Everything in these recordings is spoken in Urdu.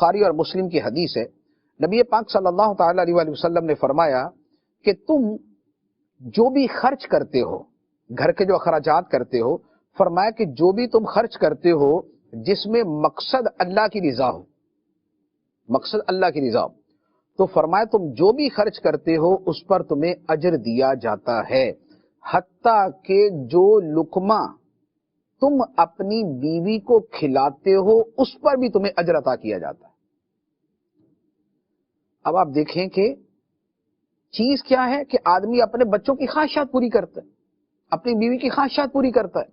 بخاری اور مسلم کی حدیث ہے، نبی پاک صلی اللہ تعالی علیہ وآلہ وسلم نے فرمایا کہ تم جو بھی خرچ کرتے ہو، گھر کے جو اخراجات کرتے ہو، فرمایا کہ جو بھی تم خرچ کرتے ہو جس میں مقصد اللہ کی رضا ہو، مقصد اللہ کی رضا ہو، تو فرمایا تم جو بھی خرچ کرتے ہو اس پر تمہیں اجر دیا جاتا ہے، حتیٰ کہ جو لقمہ تم اپنی بیوی کو کھلاتے ہو اس پر بھی تمہیں اجر عطا کیا جاتا ہے۔ اب آپ دیکھیں کہ چیز کیا ہے کہ آدمی اپنے بچوں کی خواہشات پوری کرتا ہے، اپنی بیوی کی خواہشات پوری کرتا ہے،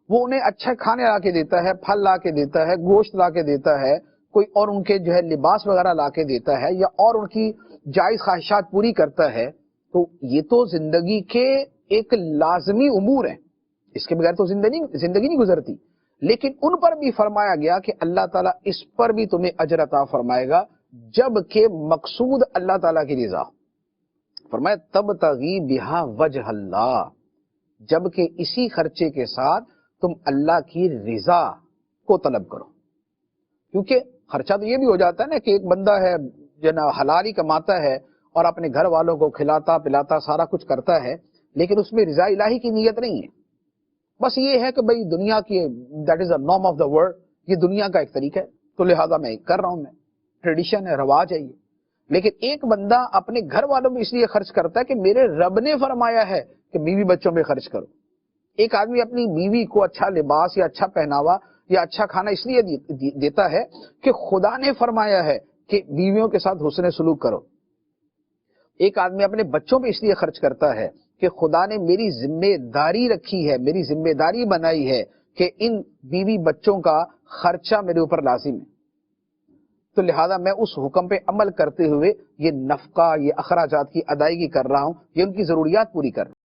وہ انہیں اچھے کھانے لا کے دیتا ہے، پھل لا کے دیتا ہے، گوشت لا کے دیتا ہے، کوئی اور ان کے جو ہے لباس وغیرہ لا کے دیتا ہے، یا اور ان کی جائز خواہشات پوری کرتا ہے، تو یہ تو زندگی کے ایک لازمی امور ہیں، اس کے بغیر تو زندگی نہیں گزرتی۔ لیکن ان پر بھی فرمایا گیا کہ اللہ تعالیٰ اس پر بھی تمہیں اجر عطا فرمائے گا جب کہ مقصود اللہ تعالیٰ کی رضا۔ فرمایا تبتغی بہا وجہ اللہ، جب کہ اسی خرچے کے ساتھ تم اللہ کی رضا کو طلب کرو، کیونکہ خرچہ تو یہ بھی ہو جاتا ہے نا کہ ایک بندہ ہے جو نا حلال ہی کماتا ہے اور اپنے گھر والوں کو کھلاتا پلاتا سارا کچھ کرتا ہے، لیکن اس میں رضا الہی کی نیت نہیں ہے، بس یہ ہے کہ بھئی دنیا کی that is a norm of the world, یہ دنیا کا ایک طریقہ ہے تو لہذا میں کر رہا ہوں، میں ٹریڈیشن ہے، رواج ہے یہ۔ لیکن ایک بندہ اپنے گھر والوں میں اس لیے خرچ کرتا ہے کہ میرے رب نے فرمایا ہے کہ بیوی بچوں میں خرچ کرو۔ ایک آدمی اپنی بیوی کو اچھا لباس یا اچھا پہناوا یا اچھا کھانا اس لیے دیتا ہے کہ خدا نے فرمایا ہے کہ بیویوں کے ساتھ حسن سلوک کرو۔ ایک آدمی اپنے بچوں پہ اس لیے خرچ کرتا ہے کہ خدا نے میری ذمہ داری رکھی ہے، میری ذمہ داری بنائی ہے کہ ان بیوی بچوں کا خرچہ میرے اوپر لازم ہے، تو لہذا میں اس حکم پہ عمل کرتے ہوئے یہ نفقہ، یہ اخراجات کی ادائیگی کر رہا ہوں، یہ ان کی ضروریات پوری کر رہا ہوں۔